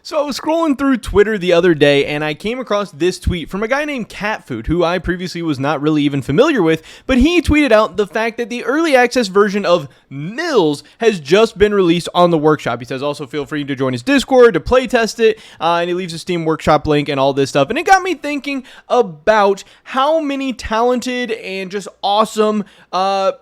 So I was scrolling through Twitter the other day and I came across this tweet from a guy named Catfood, who I previously was not really even familiar with, but he tweeted out the fact that the early access version of Mills has just been released on the workshop. He says also feel free to join his Discord to play test it, and he leaves a Steam workshop link and all this stuff. And it got me thinking about how many talented and just awesome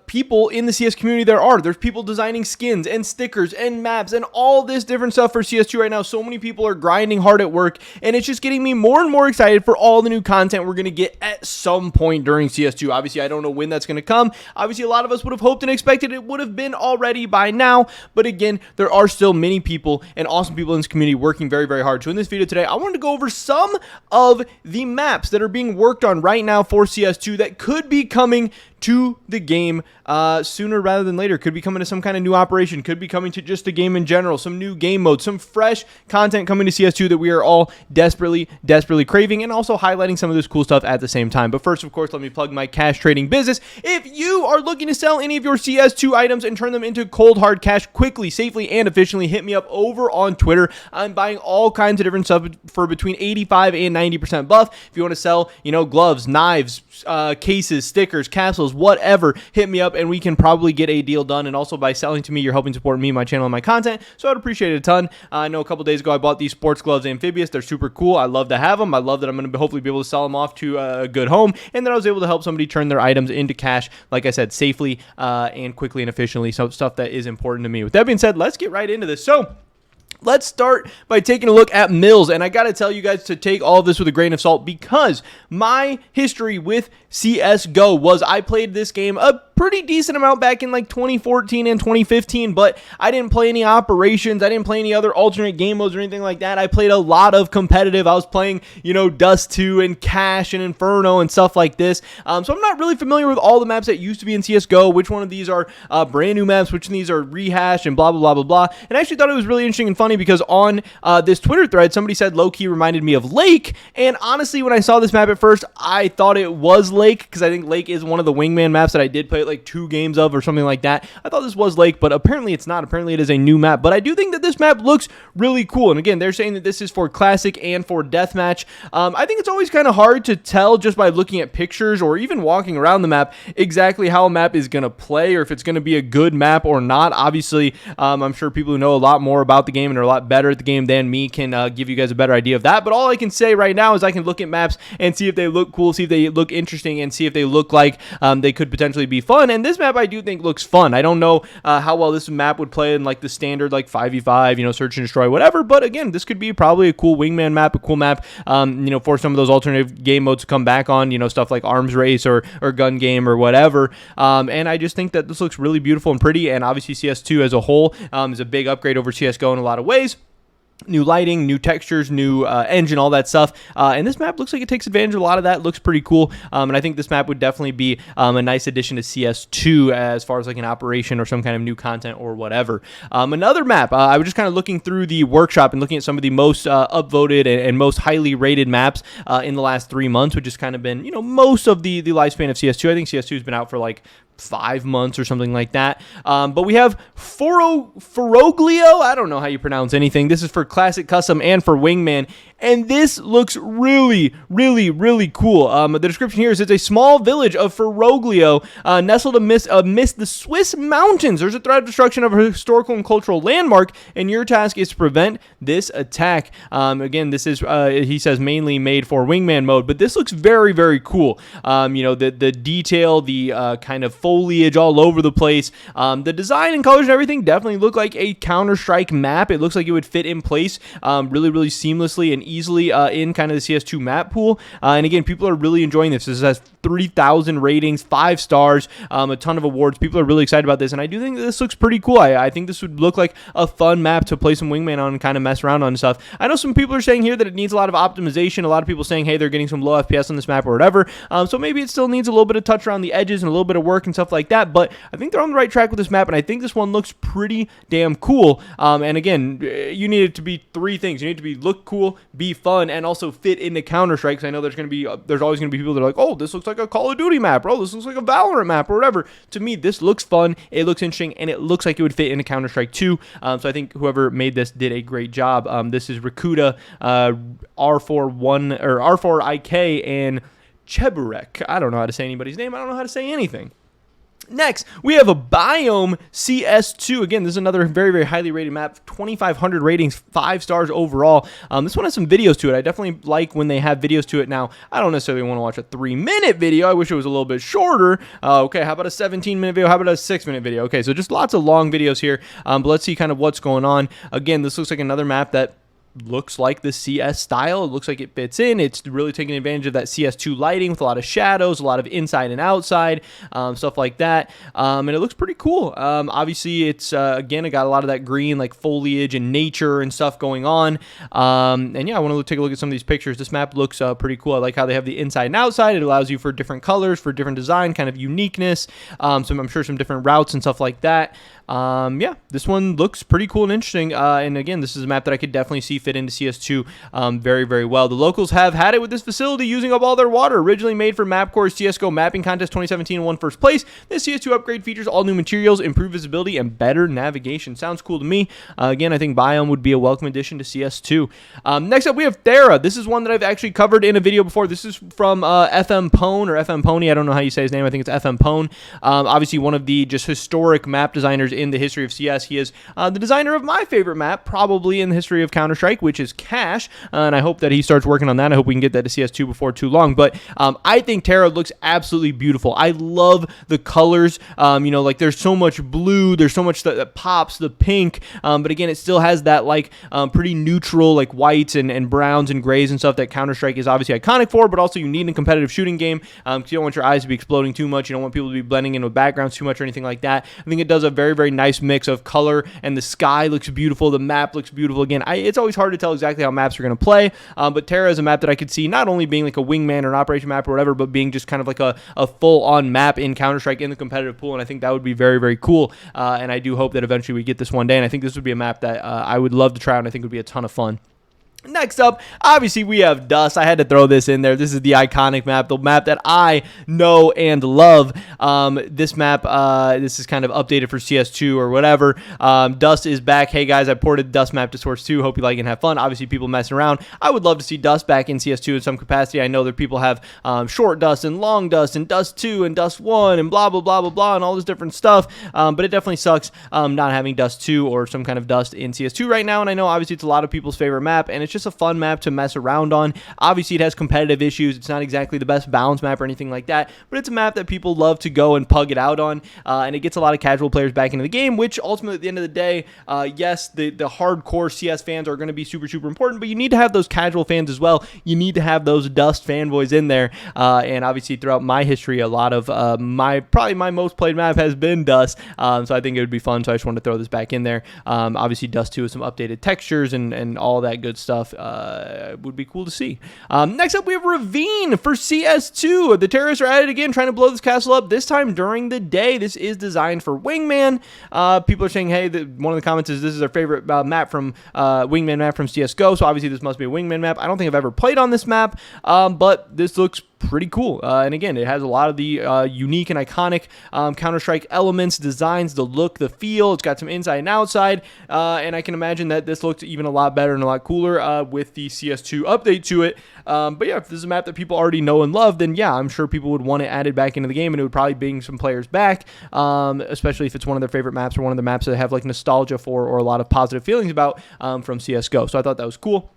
people in the CS community there are. There's people designing skins and stickers and maps and all this different stuff for CS2 right now. So many people are grinding hard at work, and it's just getting me more and more excited for all the new content we're going to get at some point during CS2. Obviously, I don't know when that's going to come. Obviously, a lot of us would have hoped and expected it would have been already by now, but again, there are still many people and awesome people in this community working very, very hard. So in this video today, I wanted to go over some of the maps that are being worked on right now for CS2 that could be coming to the game sooner rather than later. Could be coming to some kind of new operation, could be coming to just the game in general, some new game modes, some fresh content coming to CS2 that we are all desperately craving, and also highlighting some of this cool stuff at the same time. But first, of course, let me plug my cash trading business. If you are looking to sell any of your CS2 items and turn them into cold hard cash quickly, safely, and efficiently, hit me up over on Twitter. I'm buying all kinds of different stuff for between 85 and 90% buff. If you want to sell, gloves, knives, cases, stickers, capsules, whatever, hit me up and we can probably get a deal done. And also by selling to me, you're helping support me, my channel, and my content, so I'd appreciate it a ton. I know a couple days ago I bought these sports gloves amphibious. They're super cool. I love to have them. I love that I'm going to hopefully be able to sell them off to a good home, and then I was able to help somebody turn their items into cash, like I said, safely and quickly and efficiently. So stuff that is important to me. With that being said, let's get right into this. So let's start by taking a look at Mills, and I gotta tell you guys to take all of this with a grain of salt, because my history with CSGO was I played this game a pretty decent amount back in like 2014 and 2015, but I didn't play any operations. I didn't play any other alternate game modes or anything like that. I played a lot of competitive. I was playing, Dust 2 and Cash and Inferno and stuff like this. So I'm not really familiar with all the maps that used to be in CSGO, which one of these are brand new maps, which of these are rehashed and blah, blah, blah, blah, blah. And I actually thought it was really interesting and funny because on this Twitter thread, somebody said low-key reminded me of Lake. And honestly, when I saw this map at first, I thought it was Lake, because I think Lake is one of the wingman maps that I did play like 2 games of or something like that. I thought this was Lake, but apparently it's not. Apparently it is a new map, but I do think that this map looks really cool. And again, they're saying that this is for classic and for deathmatch. I think it's always kind of hard to tell just by looking at pictures or even walking around the map exactly how a map is going to play, or if it's going to be a good map or not. Obviously, I'm sure people who know a lot more about the game and are a lot better at the game than me can give you guys a better idea of that. But all I can say right now is I can look at maps and see if they look cool, see if they look interesting, and see if they look like they could potentially be fun. And this map I do think looks fun. I don't know how well this map would play in like the standard like 5v5, search and destroy, whatever. But again, this could be probably a cool wingman map, a cool map, for some of those alternative game modes to come back on, stuff like arms race or gun game or whatever. And I just think that this looks really beautiful and pretty. And obviously CS2 as a whole is a big upgrade over CSGO in a lot of ways. New lighting, new textures, new engine, all that stuff. And this map looks like it takes advantage of a lot of that. It looks pretty cool. And I think this map would definitely be a nice addition to CS2 as far as like an operation or some kind of new content or whatever. Another map, I was just kind of looking through the workshop and looking at some of the most upvoted and most highly rated maps in the last 3 months, which has kind of been, most of the lifespan of CS2. I think CS2 has been out for like 5 months or something like that. But we have Foroglio. I don't know how you pronounce anything. This is for Classic Custom and for Wingman. And this looks really cool. The description here is it's a small village of Foroglio nestled amidst the Swiss mountains. There's a threat of destruction of a historical and cultural landmark, and your task is to prevent this attack. Again, this is, he says, mainly made for Wingman mode, but this looks very cool. The detail, the kind of foliage all over the place, the design and colors and everything definitely look like a Counter-Strike map. It looks like it would fit in place really seamlessly and easily in kind of the CS2 map pool. And again, people are really enjoying this. This has 3,000 ratings, 5 stars, a ton of awards. People are really excited about this, and I do think that this looks pretty cool. I think this would look like a fun map to play some Wingman on and kind of mess around on and stuff. I know some people are saying here that it needs a lot of optimization. A lot of people saying, hey, they're getting some low FPS on this map or whatever. So maybe it still needs a little bit of touch around the edges and a little bit of work and stuff like that, but I think they're on the right track with this map, and I think this one looks pretty damn cool. And again, you need it to be 3 things. You need to look cool, be fun, and also fit into Counter-Strike, because I know there's always going to be people that are like, oh, this looks like like a Call of Duty map, bro. This looks like a Valorant map or whatever. To me, this looks fun. It looks interesting, and it looks like it would fit into Counter-Strike 2. So I think whoever made this did a great job. This is Rakuda, R4IK, and Cheburek. I don't know how to say anybody's name. I don't know how to say anything. Next, we have a Biome CS2. Again, this is another very, very highly rated map. 2,500 ratings, 5 stars overall. This one has some videos to it. I definitely like when they have videos to it. Now, I don't necessarily want to watch a 3-minute video. I wish it was a little bit shorter. Okay, how about a 17-minute video? How about a 6-minute video? Okay, so just lots of long videos here. But let's see kind of what's going on. Again, this looks like another map that looks like the CS style. It looks like it fits in. It's really taking advantage of that CS2 lighting with a lot of shadows, a lot of inside and outside, stuff like that. And it looks pretty cool. Obviously, it's, again, it got a lot of that green, like foliage and nature and stuff going on. And yeah, I want to take a look at some of these pictures. This map looks pretty cool. I like how they have the inside and outside. It allows you for different colors, for different design, kind of uniqueness. So I'm sure some different routes and stuff like that. Yeah, this one looks pretty cool and interesting. And again, this is a map that I could definitely see fit into CS2 very, very well. The locals have had it with this facility, using up all their water. Originally made for MapCore's CSGO Mapping Contest 2017 and won first place, this CS2 upgrade features all new materials, improved visibility, and better navigation. Sounds cool to me. Again, I think Biome would be a welcome addition to CS2. Next up, we have Tera. This is one that I've actually covered in a video before. This is from FM Pone, or FM Pony. I don't know how you say his name. I think it's FM Pone. Obviously, one of the just historic map designers in the history of CS. He is the designer of my favorite map, probably in the history of Counter-Strike, which is Cache, and I hope that he starts working on that. I hope we can get that to CS2 before too long, but I think Tera looks absolutely beautiful. I love the colors. You know, like there's so much blue, there's so much that pops, the pink, but again, it still has that like pretty neutral, like whites and browns and grays and stuff that Counter-Strike is obviously iconic for, but also you need in a competitive shooting game, because you don't want your eyes to be exploding too much. You don't want people to be blending in with backgrounds too much or anything like that. I think it does a very, very nice mix of color, and the sky looks beautiful, the map looks beautiful. Again, it's always hard to tell exactly how maps are going to play, but Tera is a map that I could see not only being like a wingman or an operation map or whatever, but being just kind of like a full-on map in Counter-Strike in the competitive pool, and I think that would be very, very cool, and I do hope that eventually we get this one day, and I think this would be a map that I would love to try, and I think would be a ton of fun. Next up, obviously, we have Dust. I had to throw this in there. This is the iconic map, the map that I know and love. This map, this is kind of updated for CS2 or whatever. Dust is back. Hey, guys, I ported Dust map to Source 2. Hope you like and have fun. Obviously, people messing around. I would love to see Dust back in CS2 in some capacity. I know that people have short Dust and long Dust and Dust 2 and Dust 1 and blah, blah, blah, blah, blah, and all this different stuff. But it definitely sucks not having Dust 2 or some kind of Dust in CS2 right now. And I know, obviously, it's a lot of people's favorite map, and it's just a fun map to mess around on. Obviously, it has competitive issues. It's not exactly the best balance map or anything like that, but it's a map that people love to go and pug it out on, and it gets a lot of casual players back into the game, which ultimately, at the end of the day, yes, the hardcore CS fans are going to be super, super important, but you need to have those casual fans as well. You need to have those Dust fanboys in there, and obviously, throughout my history, a lot of probably my most played map has been Dust, so I think it would be fun, so I just wanted to throw this back in there. Obviously, Dust 2 with some updated textures and all that good stuff. Would be cool to see. Next up, we have Ravine for CS2. The terrorists are at it again, trying to blow this castle up, this time during the day. This is designed for Wingman. People are saying, hey, one of the comments is this is our favorite map from Wingman map from CSGO, so obviously this must be a Wingman map. I don't think I've ever played on this map, but this looks pretty cool, and again, it has a lot of the unique and iconic Counter-Strike elements, designs, the look, the feel. It's got some inside and outside, and I can imagine that this looked even a lot better and a lot cooler with the CS2 update to it. But yeah, if this is a map that people already know and love, then yeah, I'm sure people would want it added back into the game, and it would probably bring some players back, especially if it's one of their favorite maps or one of the maps that they have like nostalgia for or a lot of positive feelings about from CSGO. So I thought that was cool.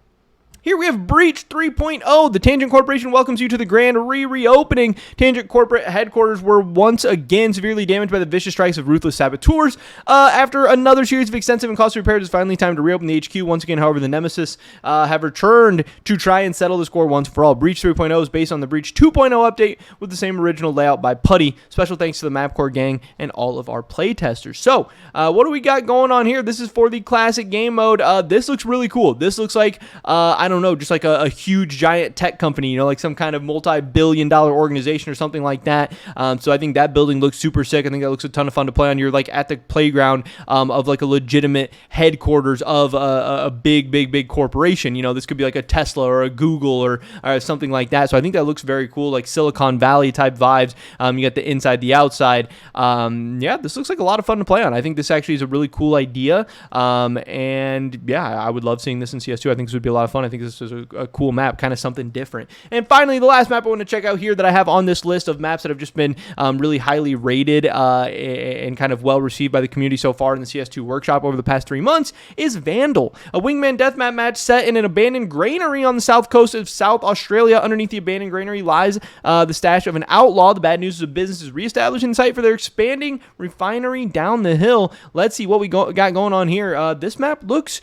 Here we have Breach 3.0. The Tangent Corporation welcomes you to the grand reopening. Tangent corporate headquarters were once again severely damaged by the vicious strikes of ruthless saboteurs. After another series of extensive and costly repairs, it's finally time to reopen the HQ. Once again, however, the Nemesis have returned to try and settle the score once for all. Breach 3.0 is based on the Breach 2.0 update with the same original layout by Putty. Special thanks to the MapCore gang and all of our playtesters. So, what do we got going on here? This is for the classic game mode. This looks really cool. This looks like, I don't know, just like a huge giant tech company, you know, like some kind of multi-billion-dollar organization or something like that. So I think that building looks super sick. I think that looks a ton of fun to play on. You're like at the playground of like a legitimate headquarters of a big corporation. You know, this could be like a Tesla or a Google or something like that. So I think that looks very cool, like Silicon Valley type vibes. You got the inside, the outside. Yeah, this looks like a lot of fun to play on. I think this actually is a really cool idea. And yeah, I would love seeing this in CS2. I think this would be a lot of fun. I think this is a cool map, kind of something different. And finally, the last map I want to check out here that I have on this list of maps that have just been really highly rated and kind of well received by the community so far in the CS2 workshop over the past 3 months is Vandal, a wingman deathmatch match set in an abandoned granary on the south coast of South Australia. Underneath the abandoned granary lies the stash of an outlaw. The bad news is the business is reestablishing site for their expanding refinery down the hill. Let's see what we got going on here. This map looks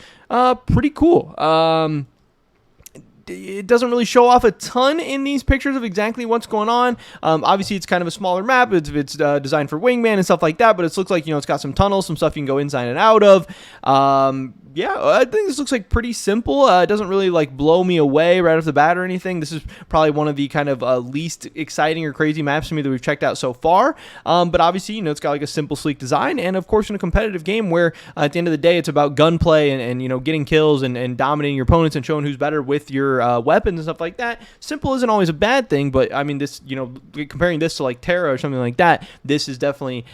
pretty cool. It doesn't really show off a ton in these pictures of exactly what's going on. Obviously, it's kind of a smaller map. It's designed for wingman and stuff like that, but it looks like, you know, it's got some tunnels, some stuff you can go inside and out of. Yeah, I think this looks like pretty simple. It doesn't really like blow me away right off the bat or anything. This is probably one of the kind of least exciting or crazy maps to me that we've checked out so far. But obviously, you know, it's got like a simple, sleek design. And of course, in a competitive game where at the end of the day, it's about gunplay and you know, getting kills and dominating your opponents and showing who's better with your weapons and stuff like that. Simple isn't always a bad thing, but I mean, this, you know, comparing this to like Tera or something like that, this is definitely,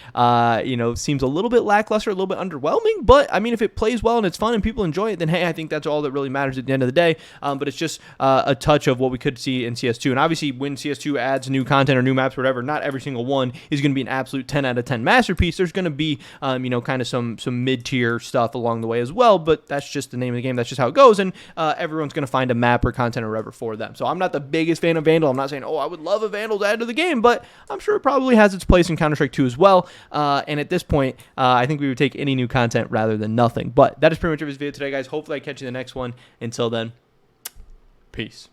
you know, seems a little bit lackluster, a little bit underwhelming. But I mean, if it plays well and it's fun and people enjoy it, then hey, I think that's all that really matters at the end of the day. But it's just a touch of what we could see in CS2. And obviously, when CS2 adds new content or new maps or whatever, not every single one is going to be an absolute 10 out of 10 masterpiece. There's going to be, you know, kind of some mid-tier stuff along the way as well. But that's just the name of the game. That's just how it goes. And everyone's going to find a map or content or whatever for them. So I'm not the biggest fan of Vandal. I'm not saying, oh, I would love a Vandal to add to the game, but I'm sure it probably has its place in Counter-Strike 2 as well. And at this point, I think we would take any new content rather than nothing. But that is pretty much it for this video today, guys. Hopefully I catch you in the next one. Until then, peace.